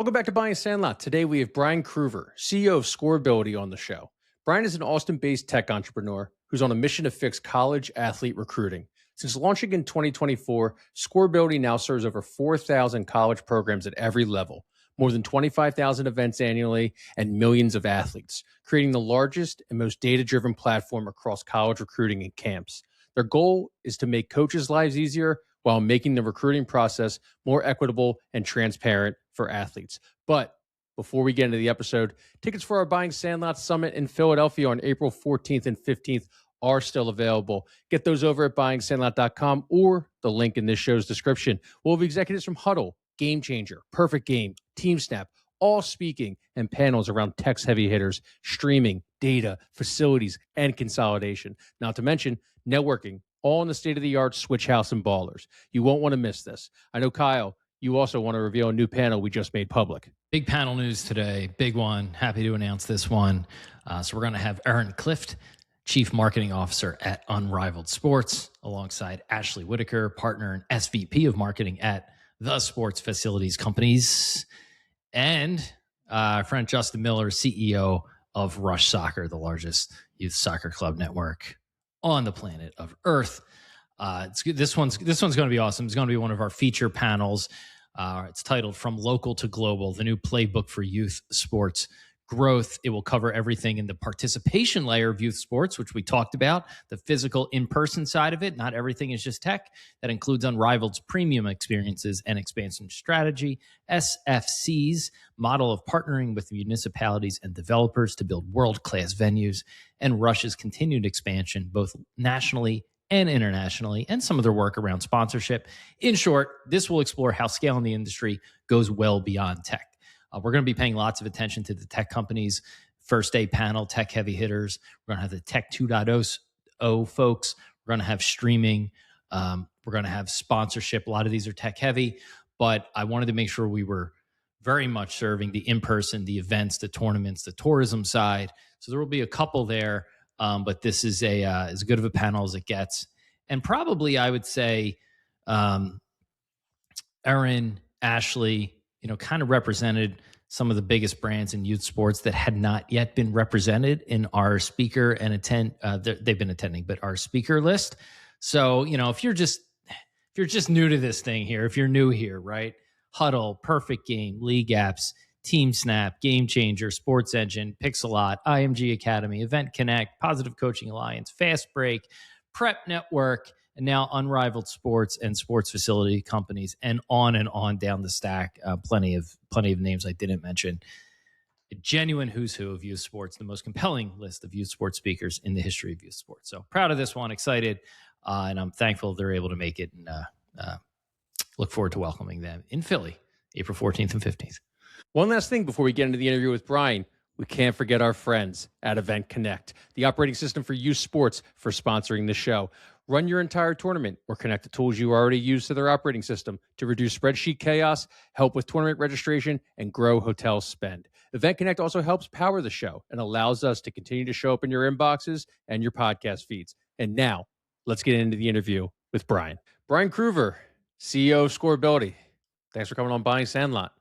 Welcome back to Buying Sandlot. Today we have Brian Kruver, CEO of Scorability, on the show. Brian is an Austin-based tech entrepreneur who's on a mission to fix college athlete recruiting. Since launching in 2024, Scorability now serves over 4,000 college programs at every level, more than 25,000 events annually, and millions of athletes, creating the largest and most data-driven platform across college recruiting and camps. Their goal is to make coaches' lives easier while making the recruiting process more equitable and transparent for athletes. But before we get into the episode, tickets for our Buying Sandlot Summit in Philadelphia on April 14th and 15th are still available. Get those over at buyingsandlot.com or the link in this show's description. We'll have executives from Huddle, Game Changer, Perfect Game, Team Snap, all speaking, and panels around tech's heavy hitters, streaming, data, facilities, and consolidation. Not to mention networking, all in the state-of-the-art Switch House and Ballers. You won't want to miss this. I know, Kyle, you also want to reveal a new panel we just made public. Big panel news today, big one. Happy to announce this one. So we're going to have Aaron Clift, Chief Marketing Officer at Unrivaled Sports, alongside Ashley Whitaker, partner and SVP of Marketing at the Sports Facilities Companies, and our friend Justin Miller, CEO of Rush Soccer, the largest youth soccer club network on the planet of Earth. It's good. This one's going to be awesome. It's going to be one of our feature panels. It's titled "From Local to Global: The New Playbook for Youth Sports Growth." It will cover everything in the participation layer of youth sports, which we talked about, the physical in-person side of it. Not everything is just tech. That includes Unrivaled's premium experiences and expansion strategy, SFC's model of partnering with municipalities and developers to build world-class venues, and Rush's continued expansion, both nationally and internationally, and some of their work around sponsorship. In short, this will explore how scale in the industry goes well beyond tech. We're going to be paying lots of attention to the tech companies. First day panel, tech heavy hitters. We're going to have the Tech 2.0 folks. We're going to have streaming. We're going to have sponsorship. A lot of these are tech heavy, but I wanted to make sure we were very much serving the in-person, the events, the tournaments, the tourism side. So there will be a couple there. But this is as good of a panel as it gets. And probably I would say Aaron, Ashley, kind of represented some of the biggest brands in youth sports that had not yet been represented in our speaker and they've been attending, but our speaker list. So, if you're just new to this thing here, if you're new here, right? Huddle, Perfect Game, League Apps, Team Snap, Game Changer, Sports Engine, Pixelot, IMG Academy, Event Connect, Positive Coaching Alliance, Fast Break, Prep Network, and now Unrivaled Sports and Sports Facility Companies, and on down the stack. Plenty of names I didn't mention. A genuine who's who of youth sports, the most compelling list of youth sports speakers in the history of youth sports. So proud of this one, excited, and I'm thankful they're able to make it, and look forward to welcoming them in Philly, April 14th and 15th. One last thing before we get into the interview with Brian. We can't forget our friends at Event Connect, the operating system for youth sports, for sponsoring the show. Run your entire tournament or connect the tools you already use to their operating system to reduce spreadsheet chaos, help with tournament registration, and grow hotel spend. Event Connect also helps power the show and allows us to continue to show up in your inboxes and your podcast feeds. And now, let's get into the interview with Brian. Brian Kruver, CEO of Scorability. Thanks for coming on Buying Sandlot.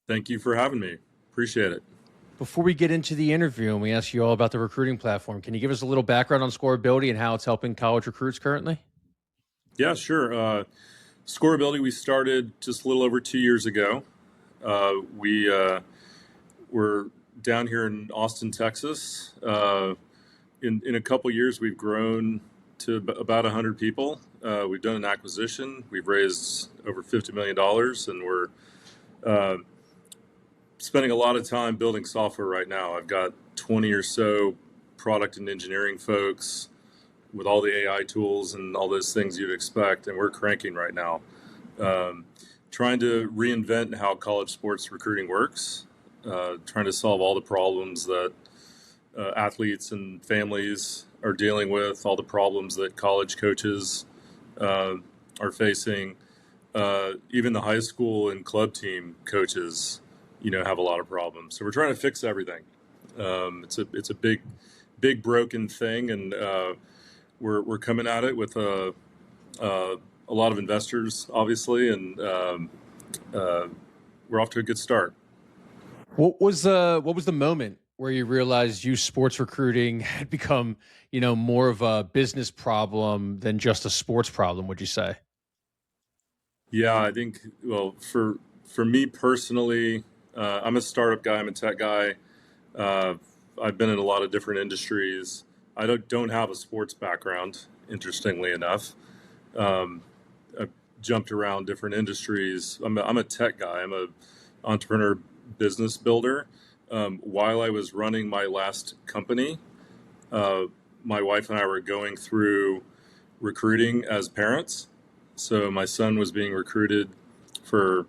Thank you for having me. Appreciate it. Before we get into the interview and we ask you all about the recruiting platform, can you give us a little background on Scorability and how it's helping college recruits currently? Yeah, sure. Scorability, we started just a little over 2 years ago. We were down here in Austin, Texas. In a couple years, we've grown to about 100 people. We've done an acquisition. We've raised over $50 million, and we're spending a lot of time building software right now. I've got 20 or so product and engineering folks with all the AI tools and all those things you'd expect, and we're cranking right now. Trying to reinvent how college sports recruiting works, trying to solve all the problems that athletes and families are dealing with, all the problems that college coaches are facing, even the high school and club team coaches have a lot of problems. So we're trying to fix everything. It's a big broken thing, and we're coming at it with a lot of investors, obviously, and we're off to a good start. What was the moment where you realized youth sports recruiting had become, more of a business problem than just a sports problem, would you say? Yeah, I think, well, for me personally, I'm a startup guy, I'm a tech guy. Uh, I've been in a lot of different industries. I don't have a sports background, interestingly enough. Um, I've jumped around different industries. I'm a tech guy. I'm a entrepreneur business builder. While I was running my last company, uh, my wife and I were going through recruiting as parents. So my son was being recruited for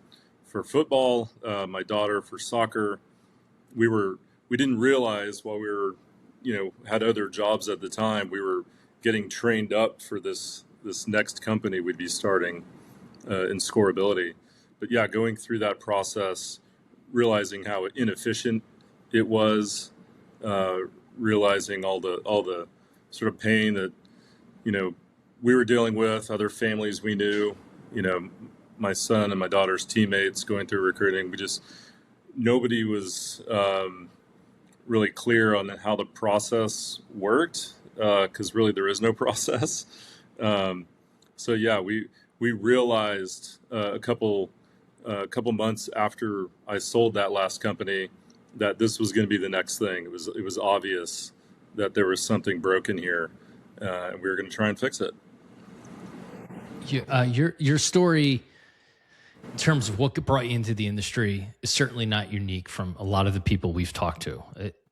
football, my daughter for soccer. We were we didn't realize while we were, had other jobs at the time, we were getting trained up for this next company we'd be starting in Scorability. But yeah, going through that process, realizing how inefficient it was, uh, realizing all the sort of pain that you know we were dealing with, other families we knew, you know, my son and my daughter's teammates going through recruiting. We just nobody was really clear on how the process worked because really there is no process. Um, so yeah, we realized a couple months after I sold that last company that this was going to be the next thing. It was obvious that there was something broken here, and we were going to try and fix it. Your story in terms of what brought you into the industry is certainly not unique from a lot of the people we've talked to.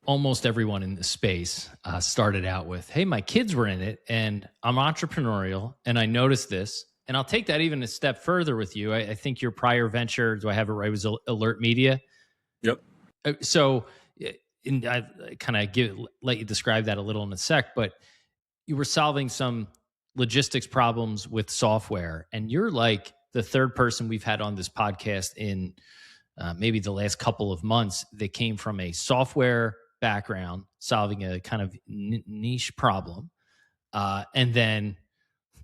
Almost everyone in this space started out with, hey, my kids were in it and I'm entrepreneurial and I noticed this. And I'll take that even a step further with you. I think your prior venture, do I have it right, was Alert Media? Yep. So I kind of let you describe that a little in a sec, but you were solving some logistics problems with software, and you're like the third person we've had on this podcast in maybe the last couple of months that came from a software background, solving a kind of niche problem, and then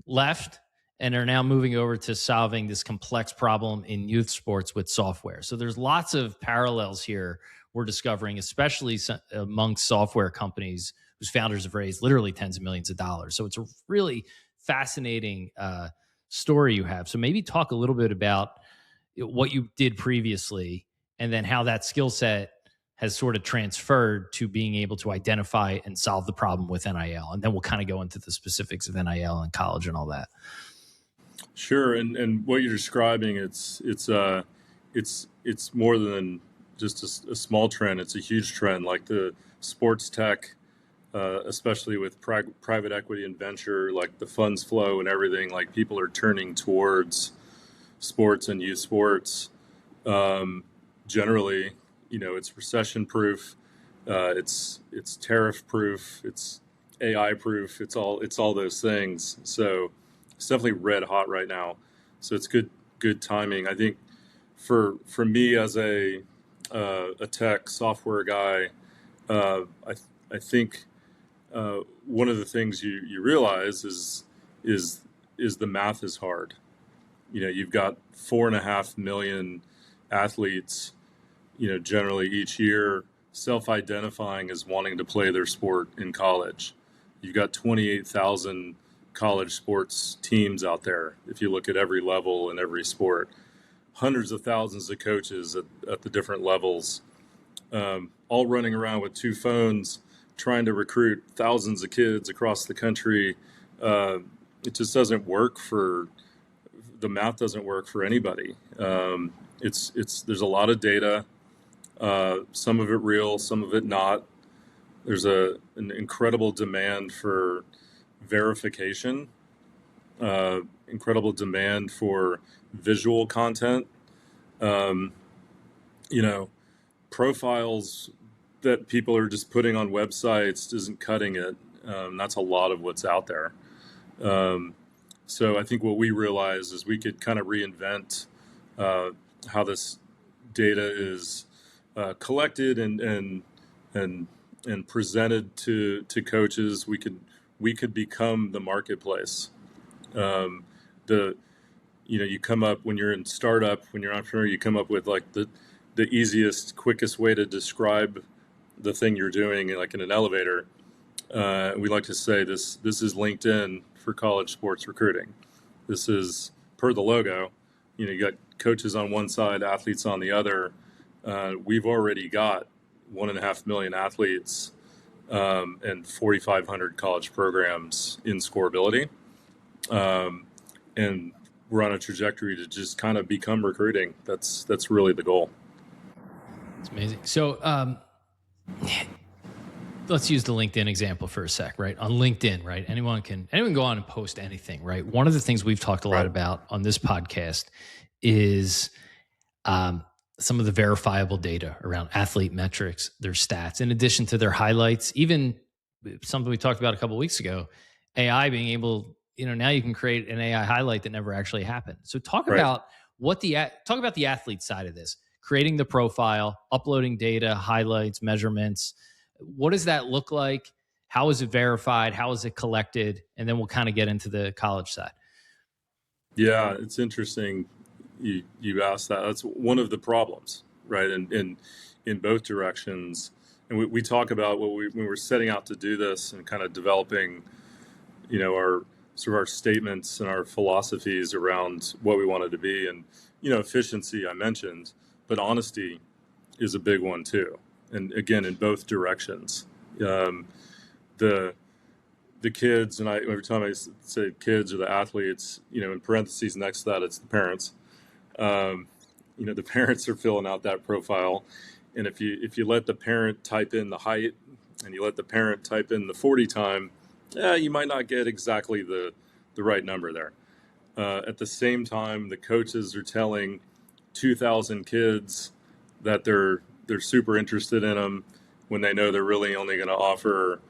left and are now moving over to solving this complex problem in youth sports with software. So there's lots of parallels here we're discovering, especially amongst software companies whose founders have raised literally tens of millions of dollars. So it's a really fascinating story you have. So maybe talk a little bit about what you did previously and then how that skill set has sort of transferred to being able to identify and solve the problem with NIL. And then we'll kind of go into the specifics of NIL and college and all that. Sure, and what you're describing, it's more than just a small trend. It's a huge trend, like the sports tech, especially with private equity and venture, like the funds flow and everything. Like people are turning towards sports and youth sports. Generally, it's recession proof, it's tariff proof, it's AI proof, it's all those things. So it's definitely red hot right now. So it's good timing. I think for me as a tech software guy, I think one of the things you realize is the math is hard. You've got 4.5 million athletes, generally each year self-identifying as wanting to play their sport in college. You've got 28,000 college sports teams out there. If you look at every level in every sport, hundreds of thousands of coaches at the different levels, all running around with two phones, trying to recruit thousands of kids across the country. It just doesn't work the math doesn't work for anybody. There's a lot of data, some of it real, some of it not. There's an incredible demand for verification, incredible demand for visual content. Um, Profiles that people are just putting on websites isn't cutting it. That's a lot of what's out there. So I think what we realized is we could kind of reinvent how this data is collected and presented to coaches. We could become the marketplace. You come up when you're in startup, when you're an entrepreneur, you come up with like the easiest, quickest way to describe the thing you're doing, like in an elevator. We like to say this is LinkedIn for college sports recruiting. This is per the logo. You got coaches on one side, athletes on the other. We've already got 1.5 million athletes and 4,500 college programs in Scorability. And we're on a trajectory to just kind of become recruiting. That's really the goal. It's amazing. So let's use the LinkedIn example for a sec, right? On LinkedIn, right? Anyone can go on and post anything, right? One of the things we've talked a lot about on this podcast is some of the verifiable data around athlete metrics, their stats, in addition to their highlights, even something we talked about a couple of weeks ago, AI being able, now you can create an AI highlight that never actually happened. So talk about the athlete side of this, creating the profile, uploading data, highlights, measurements. What does that look like? How is it verified? How is it collected? And then we'll kind of get into the college side. Yeah, it's interesting you asked that. That's one of the problems, right? And in both directions. And we talk about when we were setting out to do this and kind of developing, our statements and our philosophies around what we wanted to be. And, efficiency I mentioned, but honesty is a big one too. And again, in both directions. The kids, and every time I say kids or the athletes, in parentheses next to that, it's the parents. The parents are filling out that profile. And if you let the parent type in the height and you let the parent type in the 40 time, you might not get exactly the right number there. At the same time, the coaches are telling 2,000 kids that they're super interested in them when they know they're really only going to offer,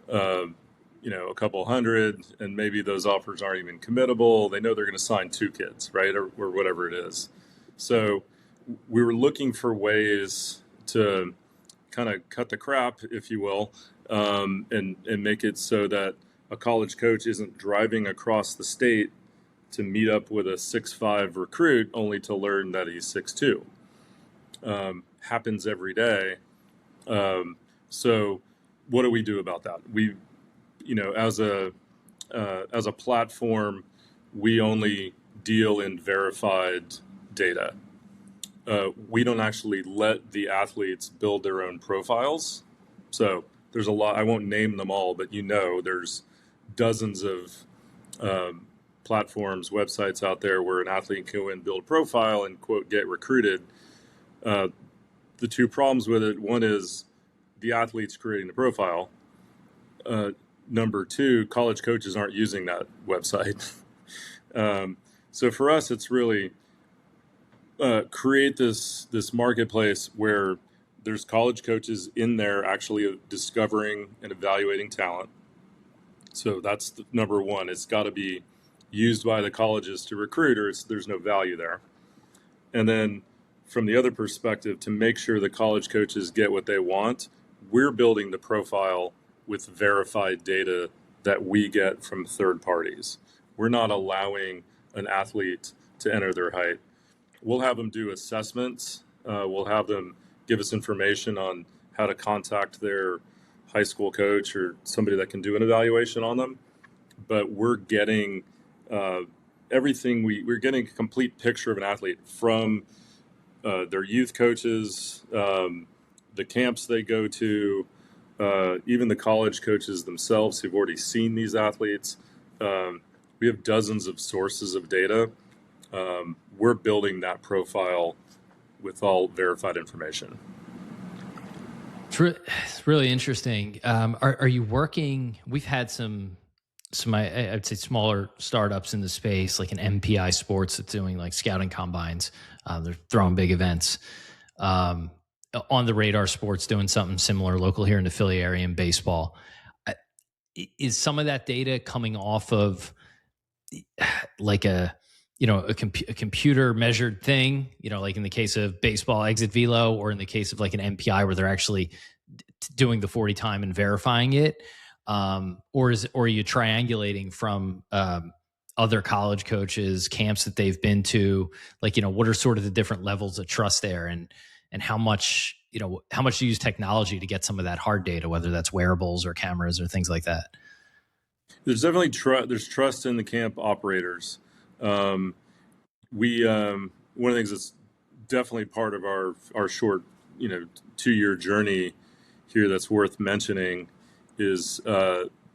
a couple hundred, and maybe those offers aren't even committable. They know they're going to sign 2 kids, right? Or whatever it is. So we were looking for ways to kind of cut the crap, if you will, and make it so that a college coach isn't driving across the state to meet up with a 6'5" recruit only to learn that he's 6'2". Happens every day. So what do we do about that? We, as a platform, we only deal in verified data. We don't actually let the athletes build their own profiles. So there's a lot, I won't name them all, but there's dozens of platforms, websites out there where an athlete can go in, build a profile, and quote, get recruited. The 2 problems with it, one is the athlete's creating the profile. Number 2, college coaches aren't using that website. So for us, it's really create this marketplace where there's college coaches in there actually discovering and evaluating talent. So that's the number 1. It's got to be used by the colleges to recruit, or there's no value there. And then from the other perspective, to make sure the college coaches get what they want, we're building the profile with verified data that we get from third parties. We're not allowing an athlete to enter their height. We'll have them do assessments. We'll have them give us information on how to contact their high school coach or somebody that can do an evaluation on them. But we're getting everything. We're getting a complete picture of an athlete from their youth coaches, the camps they go to, even the college coaches themselves who've already seen these athletes. We have dozens of sources of data. We're building that profile with all verified information. It's really interesting. Are you working? We've had some I'd say smaller startups in the space, like an MPI Sports that's doing like scouting combines. They're throwing big events. On the Radar Sports doing something similar local here in the Philly area in baseball. Is some of that data coming off of like a computer measured thing, like in the case of baseball exit velo, or in the case of like an MPI where they're actually doing the 40 time and verifying it? Or are you triangulating from other college coaches, camps that they've been to? Like, what are sort of the different levels of trust there? And and how much do you use technology to get some of that hard data, whether that's wearables or cameras or things like that? There's definitely there's trust in the camp operators. We one of the things that's definitely part of our short 2-year journey here that's worth mentioning is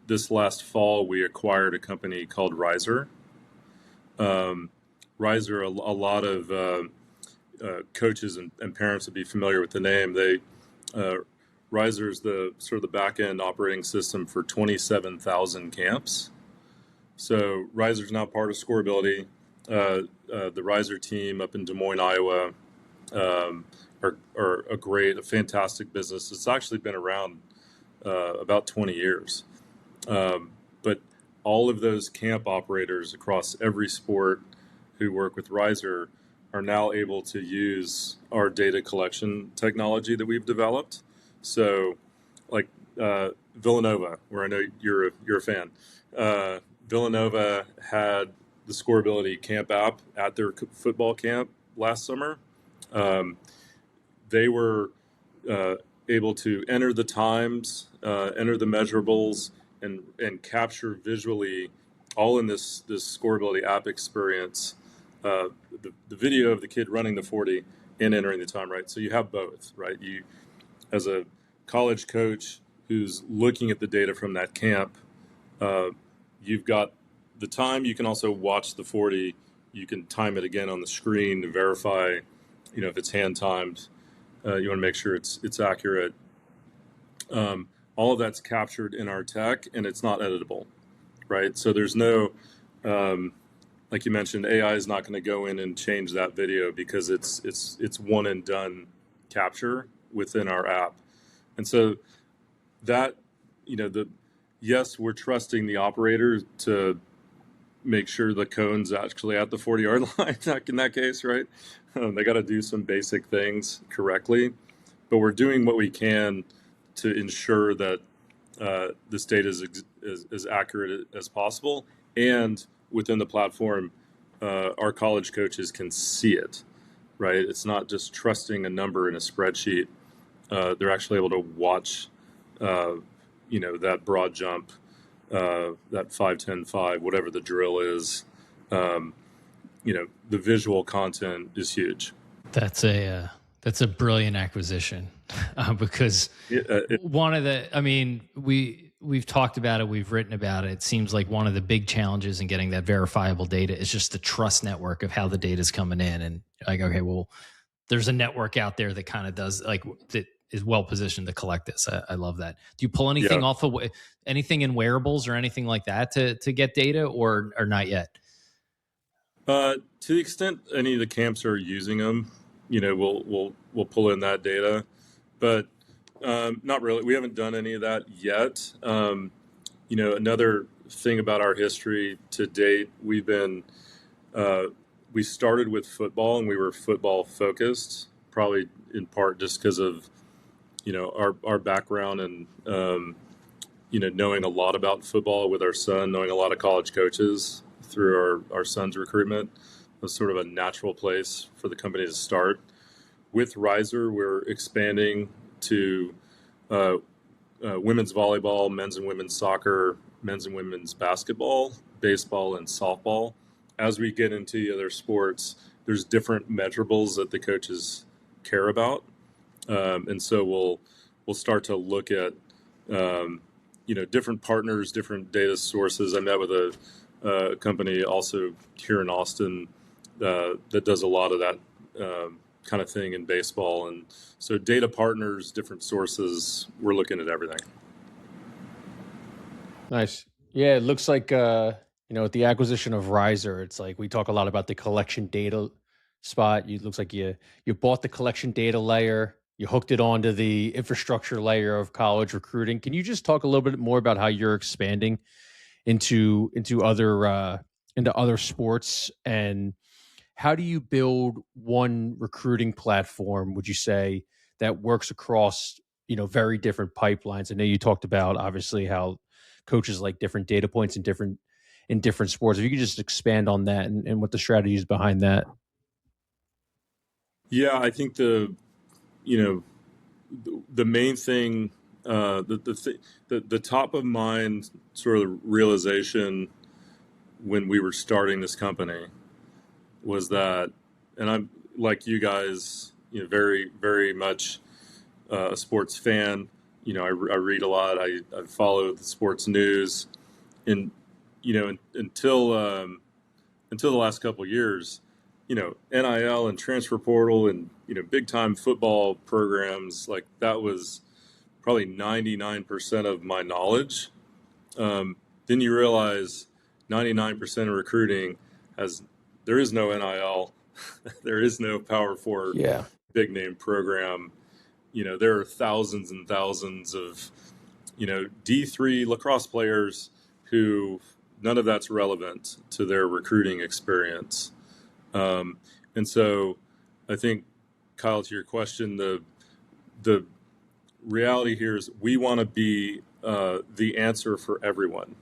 this last fall we acquired a company called Riser. Riser, a lot of coaches and parents would be familiar with the name. Riser is the sort of the back end operating system for 27,000 camps. So Riser is now part of Scorability. The Riser team up in Des Moines, Iowa, are a fantastic business. It's actually been around about 20 years. But all of those camp operators across every sport who work with Riser are now able to use our data collection technology that we've developed. So, like Villanova, where I know you're a fan, Villanova had the Scorability camp app at their football camp last summer. They were able to enter the times, enter the measurables, and capture visually, all in this Scorability app experience, the video of the kid running the 40 and entering the time, right? So you have both, right? You, as a college coach who's looking at the data from that camp, you've got the time. You can also watch the 40. You can time it again on the screen to verify, if it's hand timed. You want to make sure it's accurate. All of that's captured in our tech, and it's not editable, right? So there's no, like you mentioned, AI is not going to go in and change that video because it's one and done capture within our app. And so that, yes, we're trusting the operator to make sure the cone's actually at the 40-yard line in that case, right? They got to do some basic things correctly, but we're doing what we can to ensure that this data is as accurate as possible. And within the platform, our college coaches can see it, right? It's not just trusting a number in a spreadsheet. They're actually able to watch, that broad jump, that 5-10-5, whatever the drill is. The visual content is huge. That's a brilliant acquisition because we've talked about it, we've written about it. It seems like one of the big challenges in getting that verifiable data is just the trust network of how the data is coming in. And like, okay, well, there's a network out there that kind of does that is well positioned to collect this. I love that. Do you pull anything off of anything in wearables or anything like that to get data or not yet? To the extent any of the camps are using them, we'll pull in that data, but not really. We haven't done any of that yet. Another thing about our history to date, we started with football and we were football focused, probably in part just because of our background and knowing a lot about football with our son, knowing a lot of college coaches through our son's recruitment. Was sort of a natural place for the company to start. With Riser, we're expanding to women's volleyball, men's and women's soccer, men's and women's basketball, baseball, and softball. As we get into the other sports, there's different measurables that the coaches care about, and so we'll start to look at different partners, different data sources. I met with a company also here in Austin that does a lot of that kind of thing in baseball. And so data partners, different sources, we're looking at everything. Nice. Yeah, it looks like, with the acquisition of Riser, it's like we talk a lot about the collection data spot. It looks like you bought the collection data layer, you hooked it onto the infrastructure layer of college recruiting. Can you just talk a little bit more about how you're expanding into other sports, and how do you build one recruiting platform, would you say, that works across, very different pipelines? I know you talked about obviously how coaches like different data points in different sports. If you could just expand on that and what the strategy is behind that. Yeah, I think you know, the main thing, the top of mind sort of realization when we were starting this company was that, and I'm like you guys, you know, very, very much a sports fan. You know, I read a lot. I follow the sports news, and you know, until the last couple of years, you know, NIL and transfer portal and, you know, big time football programs, like that was probably 99% of my knowledge. Then you realize 99% of recruiting there is no NIL, there is no Power Four big name program. You know, there are thousands and thousands of, you know, D3 lacrosse players who none of that's relevant to their recruiting experience. And so I think, Kyle, to your question, the reality here is we want to be the answer for everyone.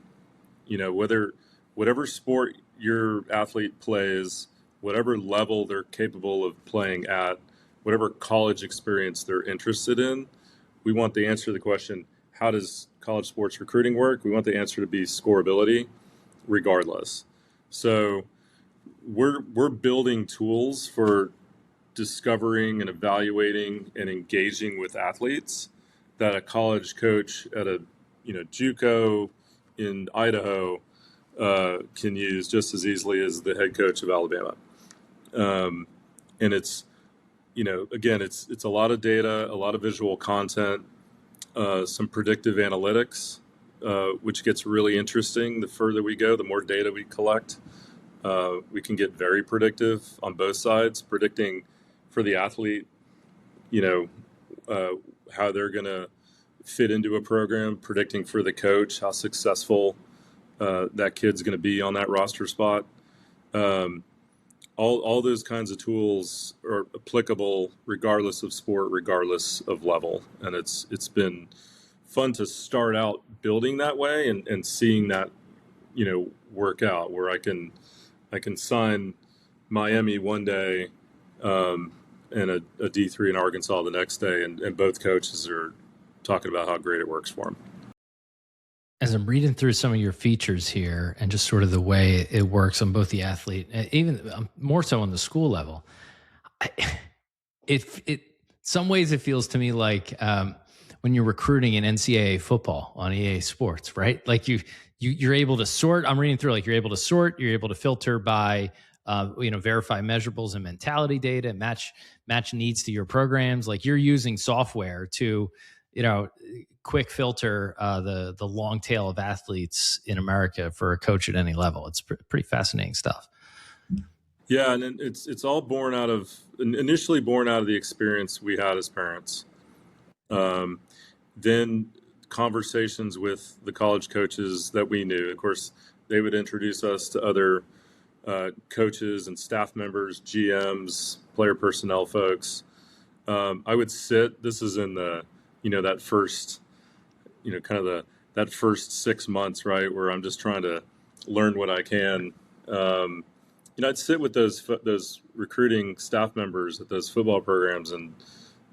You know, whatever sport your athlete plays, whatever level they're capable of playing at, whatever college experience they're interested in, we want the answer to the question, how does college sports recruiting work? We want the answer to be scorability, regardless. So we're building tools for discovering and evaluating and engaging with athletes that a college coach at a, you know, JUCO in Idaho can use just as easily as the head coach of Alabama. And it's, you know, again, it's a lot of data, a lot of visual content, some predictive analytics, which gets really interesting. The further we go, the more data we collect. We can get very predictive on both sides, predicting for the athlete, you know, how they're going to fit into a program, predicting for the coach how successful that kid's going to be on that roster spot. All those kinds of tools are applicable regardless of sport, regardless of level. And it's been fun to start out building that way and seeing that, you know, work out where I can sign Miami one day and a D3 in Arkansas the next day, and both coaches are talking about how great it works for them. As I'm reading through some of your features here and just sort of the way it works on both the athlete, even more so on the school level, some ways it feels to me like when you're recruiting in NCAA football on EA Sports, right? Like you're able to sort. I'm reading through, like you're able to sort, you're able to filter by you know, verify measurables and mentality data, match needs to your programs. Like you're using software to, you know, quick filter the long tail of athletes in America for a coach at any level. It's pretty fascinating stuff. Yeah, and it's all initially born out of the experience we had as parents. Then conversations with the college coaches that we knew. Of course, they would introduce us to other coaches and staff members, GMs, player personnel folks. I would sit. This is in the, you know, that first, you know, kind of that first 6 months, right, where I'm just trying to learn what I can. You know, I'd sit with those recruiting staff members at those football programs and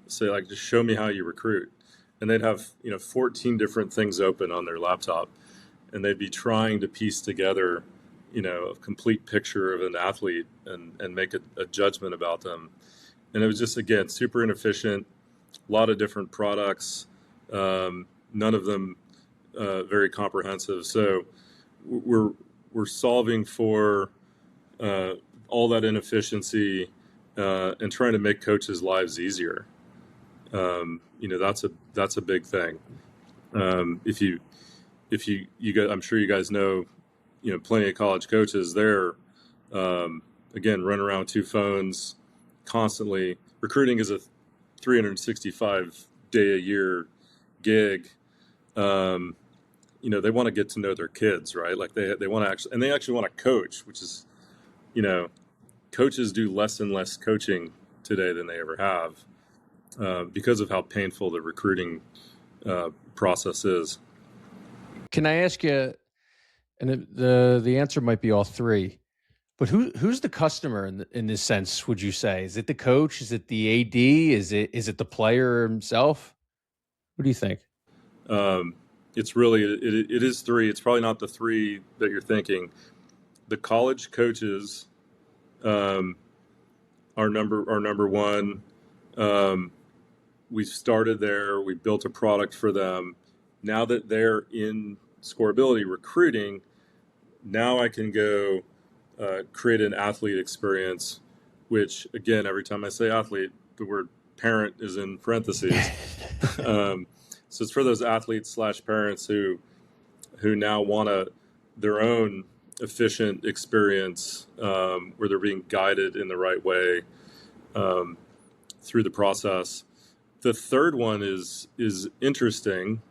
say, like, just show me how you recruit. And they'd have, you know, 14 different things open on their laptop, and they'd be trying to piece together, you know, a complete picture of an athlete and make a judgment about them. And it was just, again, super inefficient, a lot of different products, none of them very comprehensive. So we're solving for all that inefficiency and trying to make coaches' lives easier. You know, that's a big thing. If you guys, I'm sure you guys know, you know, plenty of college coaches. They're again running around with 2 phones constantly. Recruiting is a 365 day a year gig. You know, they want to get to know their kids, right? Like they want to they actually want to coach, which is, you know, coaches do less and less coaching today than they ever have because of how painful the recruiting process is. Can I ask you, and the answer might be all three, But who's the customer in this sense? Would you say, is it the coach? Is it the AD? Is it the player himself? What do you think? It's really it is three. It's probably not the three that you're thinking. The college coaches um, are number one. We started there. We built a product for them. Now that they're in Scorability recruiting, now I can go create an athlete experience. Which again, every time I say athlete, the word parent is in parentheses. So it's for those athletes / parents who now want their own efficient experience where they're being guided in the right way through the process. The third one is interesting.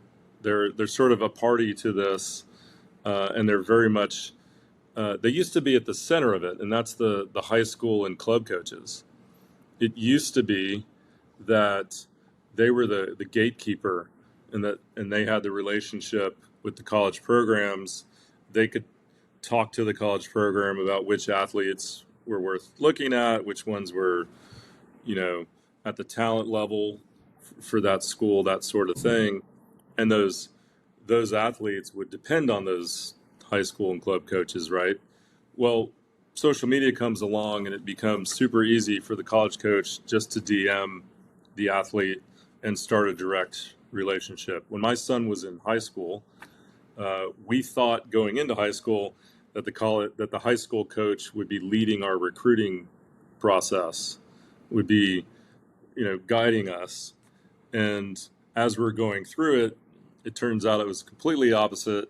They're sort of a party to this, and they're very much. They used to be at the center of it, and that's the high school and club coaches. It used to be that they were the gatekeeper, and they had the relationship with the college programs. They could talk to the college program about which athletes were worth looking at, which ones were, at the talent level for that school, that sort of thing. And those athletes would depend on those high school and club coaches, right? Well, social media comes along and it becomes super easy for the college coach just to DM the athlete and start a direct relationship. When my son was in high school, we thought going into high school that the high school coach would be leading our recruiting process, would be, guiding us. And as we're going through it, it turns out it was completely opposite.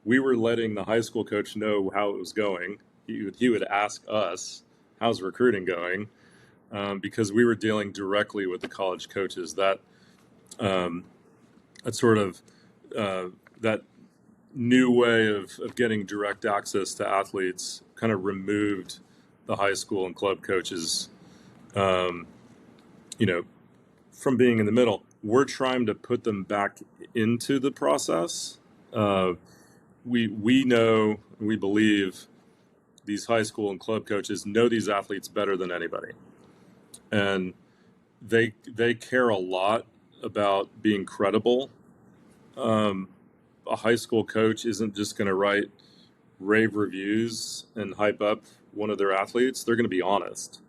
We were letting the high school coach know how it was going. He would ask us, "How's recruiting going?" Because we were dealing directly with the college coaches. That sort of that new way of getting direct access to athletes kind of removed the high school and club coaches, from being in the middle. We're trying to put them back into the process. We know, we believe these high school and club coaches know these athletes better than anybody. And they care a lot about being credible. A high school coach isn't just going to write rave reviews and hype up one of their athletes. They're going to be honest,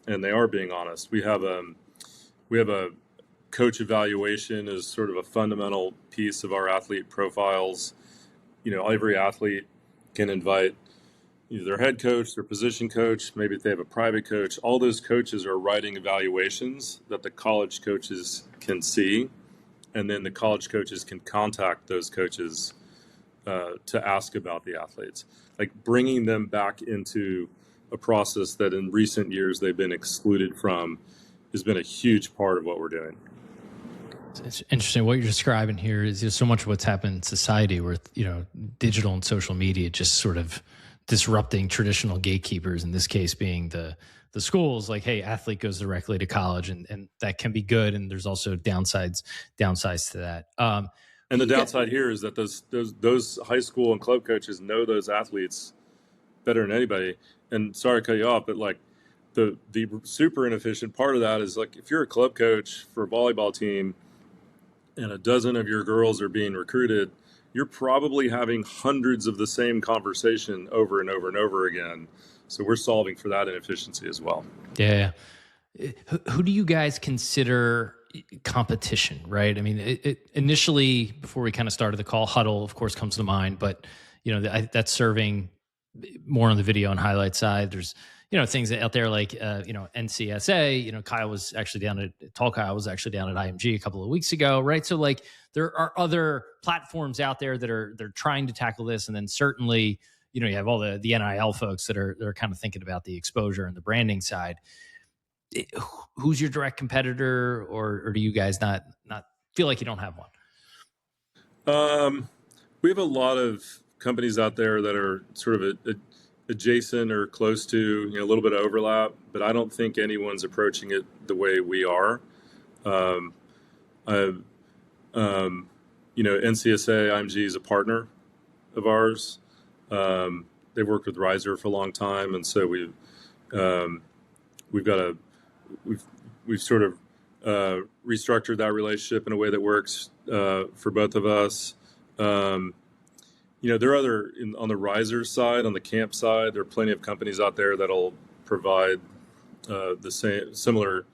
and they are being honest. We have a coach evaluation as sort of a fundamental piece of our athlete profiles. Every athlete can invite either their head coach, their position coach, maybe if they have a private coach. All those coaches are writing evaluations that the college coaches can see, and then the college coaches can contact those coaches to ask about the athletes. Like bringing them back into a process that in recent years they've been excluded from has been a huge part of what we're doing. It's interesting. What you're describing here is just so much of what's happened in society where, digital and social media just sort of disrupting traditional gatekeepers, in this case being the schools. Like, hey, athlete goes directly to college, and that can be good. And there's also downsides to that. And the downside here is that those high school and club coaches know those athletes better than anybody. And sorry to cut you off, but like the super inefficient part of that is like if you're a club coach for a volleyball team and a dozen of your girls are being recruited, you're probably having hundreds of the same conversation over and over and over again. So we're solving for that inefficiency as well. Yeah. Who do you guys consider competition, right? I mean, initially, before we kind of started the call, Huddle, of course, comes to mind, but that's serving more on the video and highlight side. There's things out there like NCSA. Kyle was actually down at IMG a couple of weeks ago, right? So like there are other platforms out there that they're trying to tackle this, and then certainly you have all the NIL folks that are kind of thinking about the exposure and the branding side. Who's your direct competitor, or do you guys not feel like you don't have one? We have a lot of companies out there that are sort of adjacent or close to, a little bit of overlap, but I don't think anyone's approaching it the way we are. NCSA IMG is a partner of ours. they've worked with Riser for a long time, and so we've got a we've sort of restructured that relationship in a way that works for both of us. There are on the Riser side, on the camp side, there are plenty of companies out there that'll provide similar,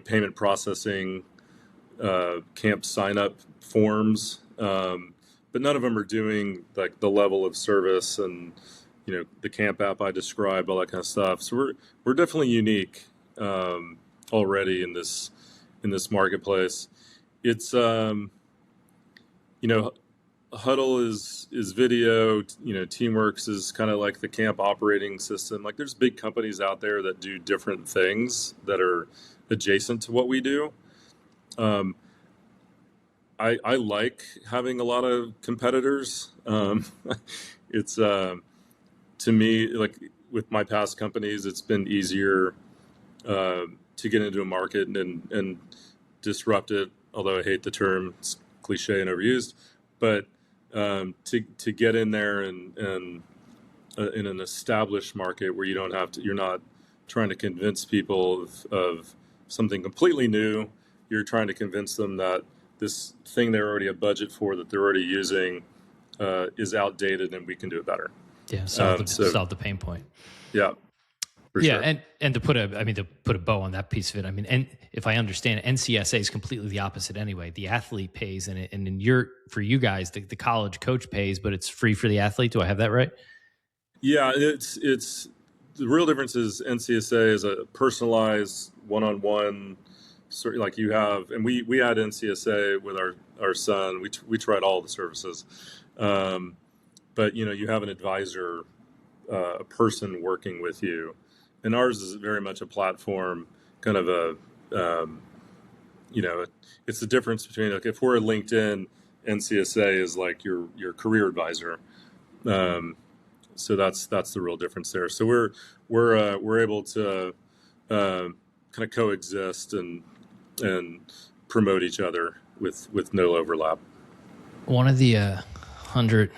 payment processing, camp sign up forms, but none of them are doing like the level of service and the camp app I described, all that kind of stuff. So we're definitely unique already in this marketplace. It's Huddle is video. Teamworks is kind of like the camp operating system. Like there's big companies out there that do different things that are adjacent to what we do. I like having a lot of competitors. It's to me, like with my past companies, it's been easier to get into a market and disrupt it. Although I hate the term, it's cliche and overused, but to get in there and in an established market where you're not trying to convince people of something completely new. You're trying to convince them that this thing they already have budget for, that they're already using, is outdated and we can do it better. Yeah, solve the pain point. Yeah. Yeah, sure. and to put a bow on that piece of it, and if I understand it, NCSA is completely the opposite anyway. The athlete pays, for you guys, the college coach pays, but it's free for the athlete. Do I have that right? Yeah, it's the real difference is NCSA is a personalized one-on-one, sort of like you have, and we had NCSA with our son. We tried all the services, but you have an advisor, a person working with you. And ours is very much a platform, kind of it's the difference between, like, if we're a LinkedIn, NCSA is like your career advisor. So that's the real difference there. So we're able to kind of coexist and promote each other with no overlap. One of the 100,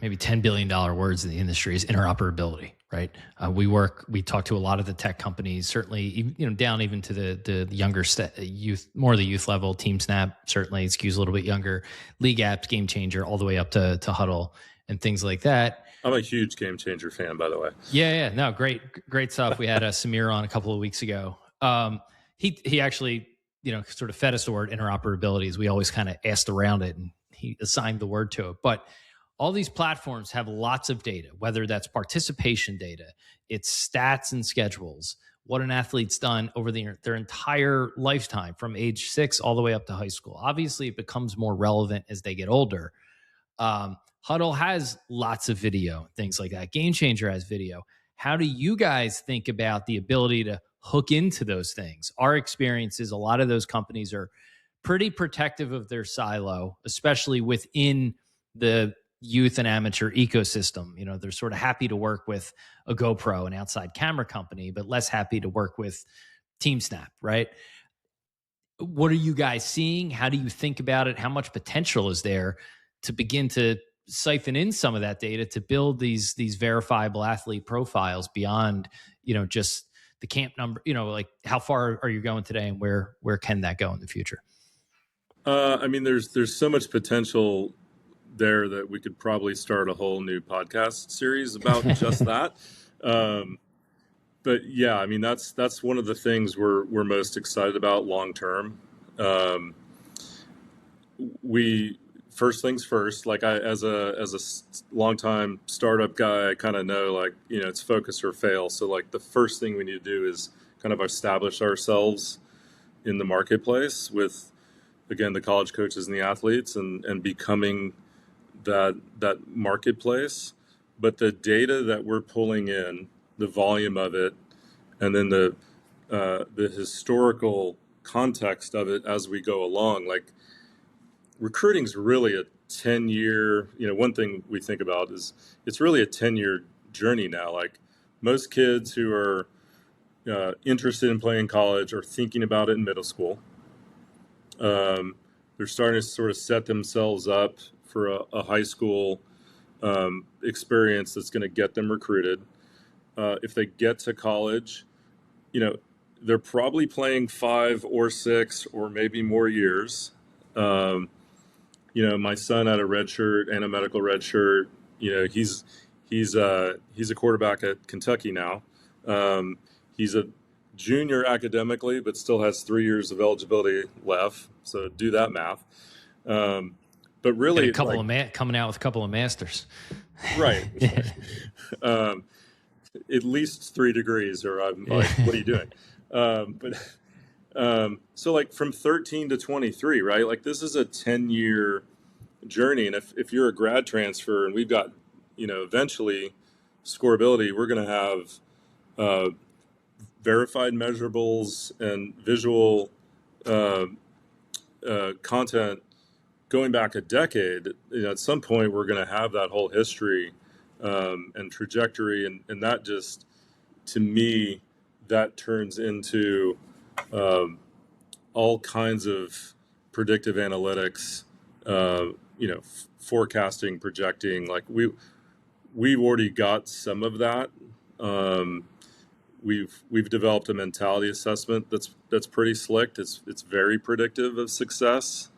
maybe $10 billion words in the industry is interoperability. Right. We talk to a lot of the tech companies, certainly, down even to the younger youth, more the youth level. Team Snap certainly skews a little bit younger. League Apps, Game Changer, all the way up to Huddle and things like that. I'm a huge Game Changer fan, by the way. Yeah. No, great stuff. We had Samir on a couple of weeks ago. He actually, sort of fed us the word interoperability, as we always kind of asked around it, and he assigned the word to it. But all these platforms have lots of data, whether that's participation data, it's stats and schedules, what an athlete's done over their entire lifetime from age 6 all the way up to high school. Obviously, it becomes more relevant as they get older. Huddle has lots of video, things like that. Game Changer has video. How do you guys think about the ability to hook into those things? Our experience is a lot of those companies are pretty protective of their silo, especially within the youth and amateur ecosystem. They're sort of happy to work with a GoPro, an outside camera company, but less happy to work with Team Snap, right? What are you guys seeing? How do you think about it? How much potential is there to begin to siphon in some of that data to build these verifiable athlete profiles beyond, just the camp number, like how far are you going today and where can that go in the future? There's so much potential there that we could probably start a whole new podcast series about just that. But yeah, that's one of the things we're most excited about long term. We first things first, like as a longtime startup guy, I kind of know, like, it's focus or fail. So like the first thing we need to do is kind of establish ourselves in the marketplace with, again, the college coaches and the athletes, and becoming that marketplace. But the data that we're pulling in, the volume of it, and then the historical context of it as we go along, like, recruiting is really a 10-year, one thing we think about is it's really a 10-year journey now. Like, most kids who are interested in playing college are thinking about it in middle school. They're starting to sort of set themselves up for a high school experience that's going to get them recruited. If they get to college, they're probably playing 5 or 6 or maybe more years. My son had a red shirt and a medical red shirt. He's a quarterback at Kentucky now. He's a junior academically, but still has 3 years of eligibility left. So do that math. But really, coming out with a couple of masters, right? At least 3 degrees, or I'm like, what are you doing? So like from 13 to 23, right? Like this is a 10-year journey. And if you're a grad transfer and we've got, eventually Scorability, we're going to have verified measurables and visual content going back a decade. At some point we're going to have that whole history and trajectory. And that just, to me, that turns into all kinds of predictive analytics, forecasting, projecting. Like we've already got some of that. We've developed a mentality assessment that's pretty slick. It's very predictive of success.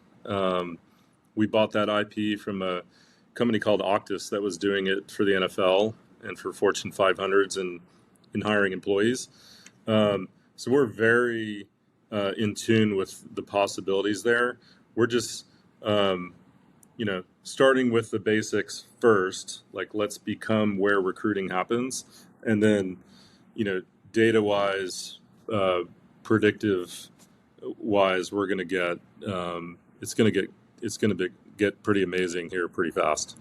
We bought that IP from a company called Octus that was doing it for the NFL and for Fortune 500s and in hiring employees. So we're very in tune with the possibilities there. We're just, starting with the basics first, like let's become where recruiting happens. And then, data-wise, predictive-wise, we're going to get, it's going to get pretty amazing here pretty fast.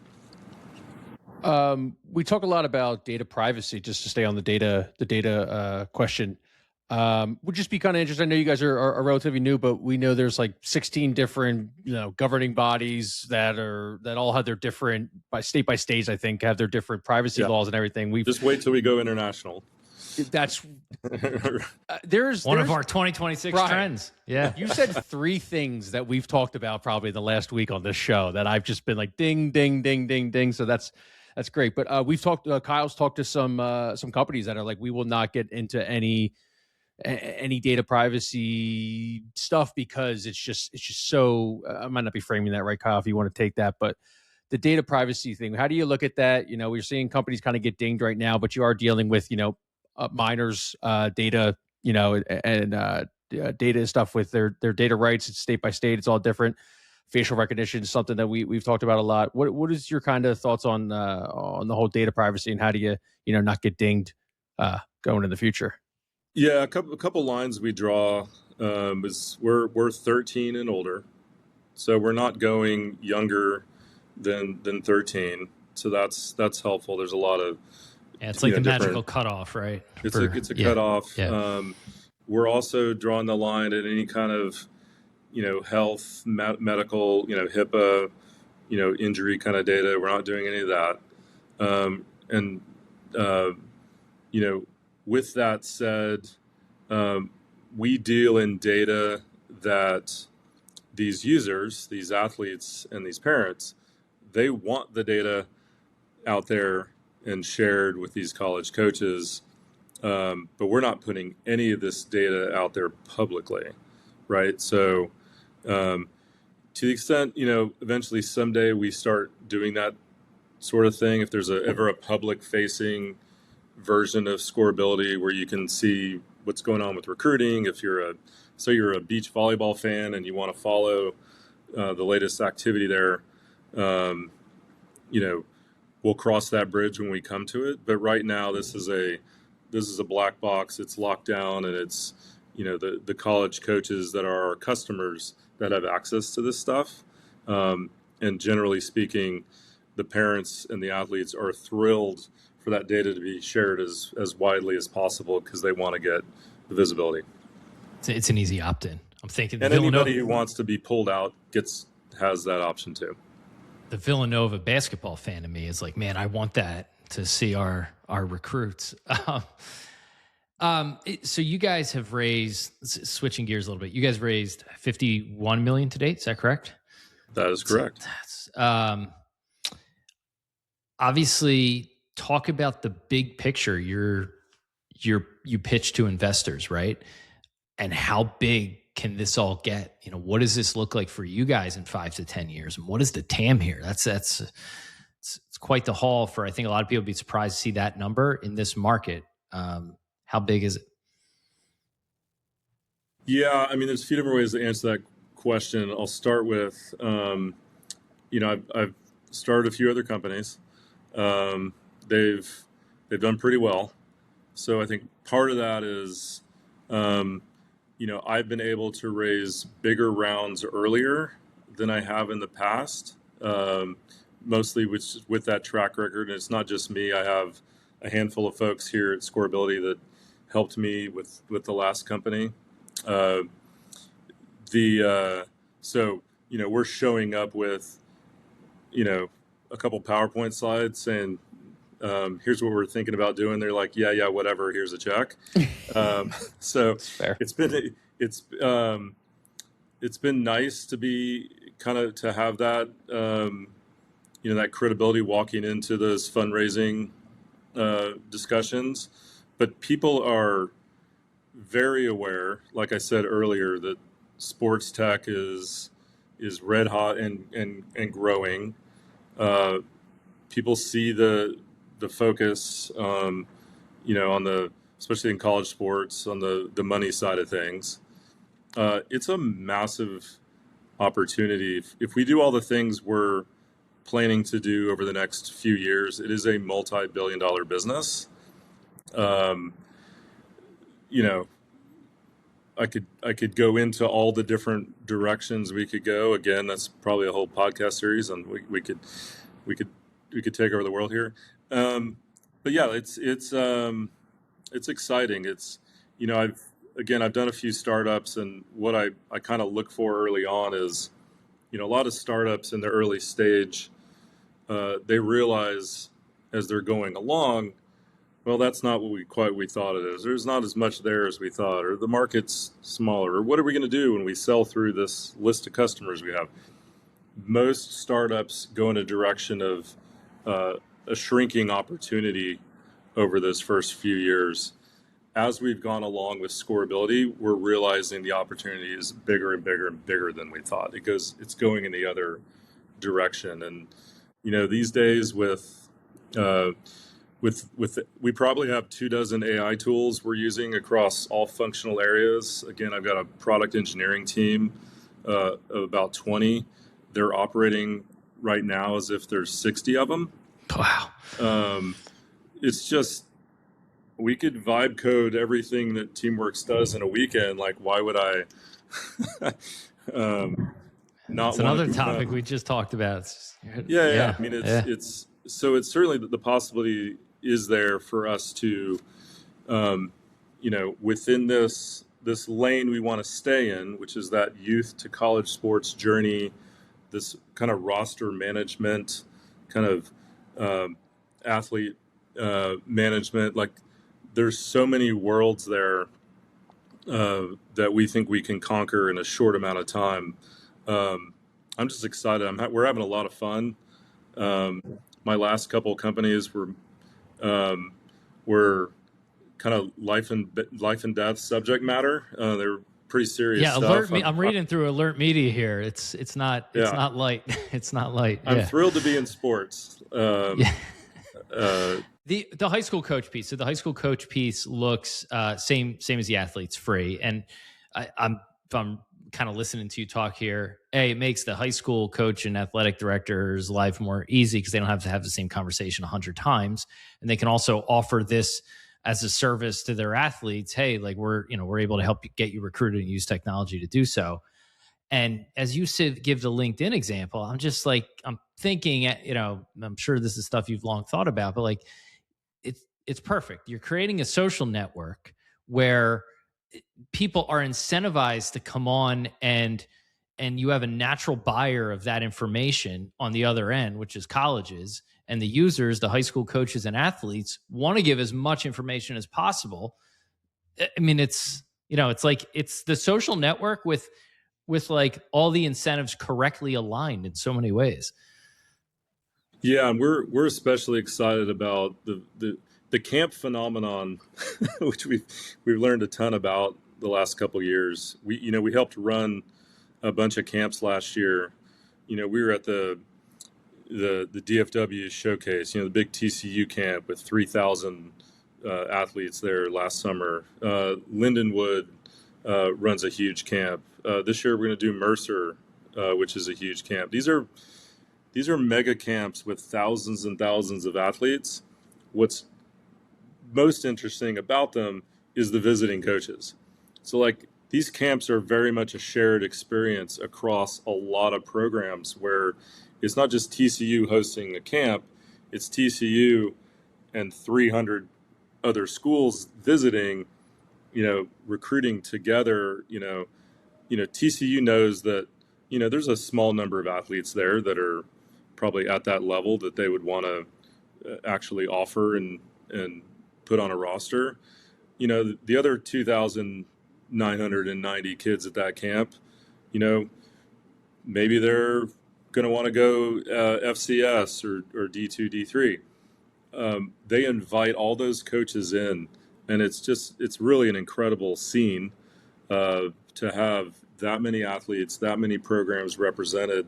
We talk a lot about data privacy, just to stay on the data question. Would just be kind of interesting. I know you guys are relatively new, but we know there's like 16 different, governing bodies that all have their different, by state, I think, have their different privacy laws and everything. We just wait till we go international. That's there's of our 2026 trends. Yeah. You said 3 things that we've talked about probably the last week on this show that I've just been like, ding, ding, ding, ding, ding. So that's great. But we've talked, Kyle's talked to some companies that are like, we will not get into any data privacy stuff because it's just so, I might not be framing that right, Kyle, if you want to take that, but the data privacy thing, how do you look at that? We're seeing companies kind of get dinged right now, but you are dealing with, minors, data, and data stuff with their data rights. It's state by state. It's all different. Facial recognition is something that we've talked about a lot. What is your kind of thoughts on the whole data privacy, and how do you not get dinged going in the future? Yeah, a couple lines we draw is we're 13 and older, so we're not going younger than 13. So that's helpful. There's a lot of it's like the magical cutoff, right? It's a cutoff. Yeah. We're also drawing the line at any kind of health, medical, HIPAA, injury kind of data. We're not doing any of that. With that said, we deal in data that these users, these athletes, and these parents, they want the data out there and shared with these college coaches, but we're not putting any of this data out there publicly, right? So to the extent, eventually someday we start doing that sort of thing, if there's ever a public-facing version of Scorability where you can see what's going on with recruiting, if you're a beach volleyball fan and you want to follow the latest activity there, we'll cross that bridge when we come to it. But right now, this is a black box. It's locked down, and it's the college coaches that are our customers that have access to this stuff. And generally speaking, the parents and the athletes are thrilled for that data to be shared as widely as possible because they want to get the visibility. It's an easy opt-in. I'm thinking, and anybody who wants to be pulled out has that option too. The Villanova basketball fan in me is like, man, I want that to see our recruits. So you guys have raised, switching gears a little bit, you guys raised $51 million to date. Is that correct? That is correct. That's obviously talk about the big picture you pitch to investors, right? And how big can this all get? What does this look like for you guys in 5 to 10 years? And what is the TAM here? It's quite the haul for, I think a lot of people would be surprised to see that number in this market. How big is it? Yeah, I mean, there's a few different ways to answer that question. I'll start with, I've started a few other companies. They've done pretty well. So I think part of that is, I've been able to raise bigger rounds earlier than I have in the past, mostly with that track record. And it's not just me. I have a handful of folks here at Scorability that helped me with the last company. We're showing up with, a couple PowerPoint slides saying, here's what we're thinking about doing. They're like, yeah, whatever. Here's a check. So it's been nice to be to have that, that credibility walking into those fundraising discussions. But people are very aware, like I said earlier, that sports tech is red hot and growing. People see the focus, on especially in college sports, on the money side of things. It's a massive opportunity. If we do all the things we're planning to do over the next few years, it is a multi-billion-dollar business. I could go into all the different directions we could go. Again, that's probably a whole podcast series, and we could take over the world here. But yeah, it's exciting. It's, I've done a few startups, and what I kind of look for early on is, a lot of startups in the early stage, they realize as they're going along, well, that's not what we thought it is. There's not as much there as we thought, or the market's smaller, or what are we going to do when we sell through this list of customers we have? Most startups go in a direction of a shrinking opportunity over those first few years. As we've gone along with Scorability, we're realizing the opportunity is bigger and bigger and bigger than we thought, because it's going in the other direction. And these days we probably have 24 AI tools we're using across all functional areas. Again, I've got a product engineering team of about 20. They're operating right now as if there's 60 of them. Wow. It's just, we could vibe code everything that Teamworks does in a weekend. Like, why would I not? It's another topic we just talked about. Yeah. I mean, it's certainly the possibility is there for us to, within this lane we want to stay in, which is that youth to college sports journey, this kind of roster management, kind of athlete management. Like, there's so many worlds there that we think we can conquer in a short amount of time. I'm just excited. We're having a lot of fun. My last couple of companies were kind of life and death subject matter. They're pretty serious stuff. Alert me. I'm reading through Alert Media here. It's not light. It's not light. I'm thrilled to be in sports. The high school coach piece. So the high school coach piece looks same as the athletes, free. And if I'm kind of listening to you talk here, it makes the high school coach and athletic director's life more easy because they don't have to have the same conversation 100 times, and they can also offer this as a service to their athletes. Hey, like we're able to help you get you recruited and use technology to do so. And as you give the LinkedIn example, I'm just like, I'm thinking, I'm sure this is stuff you've long thought about, but like, it's perfect. You're creating a social network where people are incentivized to come on, and you have a natural buyer of that information on the other end, which is colleges, and the users, the high school coaches and athletes, want to give as much information as possible. I mean, it's like, it's the social network with like all the incentives correctly aligned in so many ways. Yeah, and we're especially excited about the camp phenomenon, which we've learned a ton about the last couple of years. We helped run a bunch of camps last year. We were at the DFW showcase, the big TCU camp with 3,000 athletes there last summer. Lindenwood runs a huge camp. This year we're going to do Mercer, which is a huge camp. These are mega camps with thousands and thousands of athletes. What's most interesting about them is the visiting coaches. So these camps are very much a shared experience across a lot of programs where it's not just TCU hosting a camp, it's TCU and 300 other schools visiting, recruiting together. TCU knows that, there's a small number of athletes there that are probably at that level that they would want to actually offer and put on a roster. The other 2,990 kids at that camp, maybe they're going to want to go FCS or D2, D3. They invite all those coaches in, and it's really an incredible scene to have that many athletes, that many programs represented.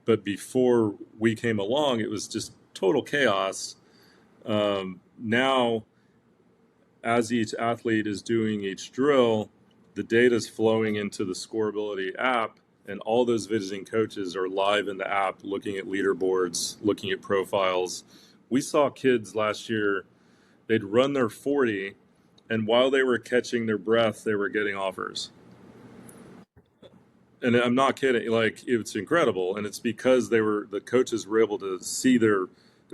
But before we came along, it was just total chaos. Now, as each athlete is doing each drill, the data is flowing into the Scorability app, and all those visiting coaches are live in the app looking at leaderboards, looking at profiles. We saw kids last year, they'd run their 40, and while they were catching their breath, they were getting offers. And I'm not kidding, it's incredible. And it's because the coaches were able to see their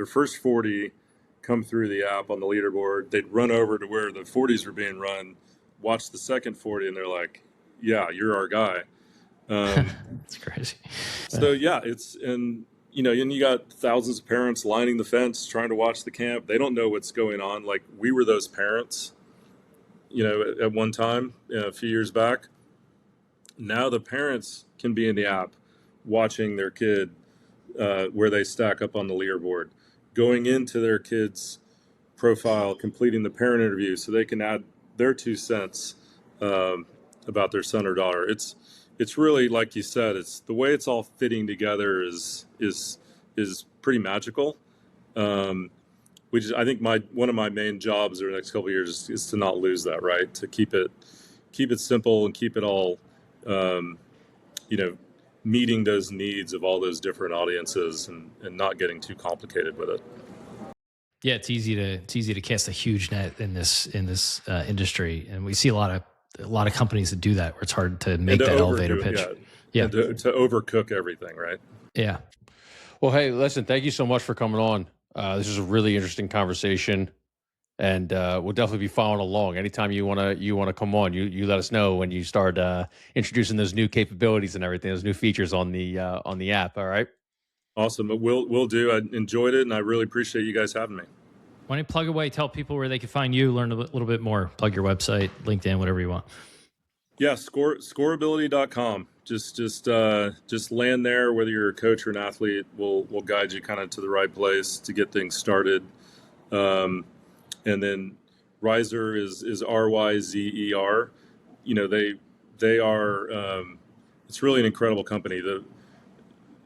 first 40 come through the app on the leaderboard. They'd run over to where the 40s were being run, watch the second 40, and they're like, yeah, you're our guy. It's crazy. So yeah, and you got thousands of parents lining the fence trying to watch the camp. They don't know what's going on. Like we were those parents, at one time, a few years back. Now the parents can be in the app watching their kid where they stack up on the leaderboard, going into their kid's profile, completing the parent interview so they can add their 2 cents about their son or daughter. It's really, like you said, it's the way it's all fitting together is pretty magical. Which is, I think, one of my main jobs over the next couple of years is to not lose that, right? To keep it simple and keep it all, meeting those needs of all those different audiences and not getting too complicated with it. Yeah, it's easy to cast a huge net in this industry, and we see a lot of companies that do that where it's hard to make that elevator pitch. Yeah. And to overcook everything, right? Yeah. Well, hey, listen, thank you so much for coming on. This is a really interesting conversation, and we'll definitely be following along. Anytime you wanna come on, you let us know when you start introducing those new capabilities and everything, those new features on the app. All right. Awesome. We'll do. I enjoyed it, and I really appreciate you guys having me. Why don't you plug away? Tell people where they can find you, learn a little bit more. Plug your website, LinkedIn, whatever you want. Yeah, scorability.com. Just land there, whether you're a coach or an athlete. We'll guide you kind of to the right place to get things started. And then Riser is RYZER. They are. It's really an incredible company.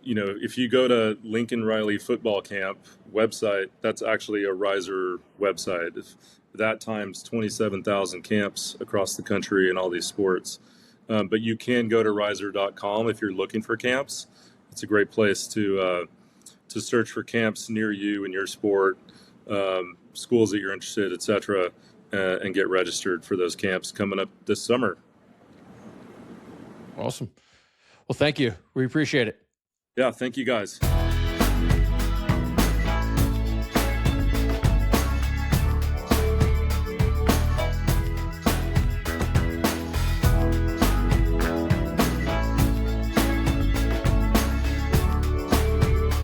If you go to Lincoln Riley Football Camp website, that's actually a Riser website. If that times 27,000 camps across the country in all these sports. But you can go to riser.com if you're looking for camps. It's a great place to search for camps near you and your sport, schools that you're interested, etc., and get registered for those camps coming up this summer. Awesome. Well, thank you. We appreciate it. Yeah, thank you guys.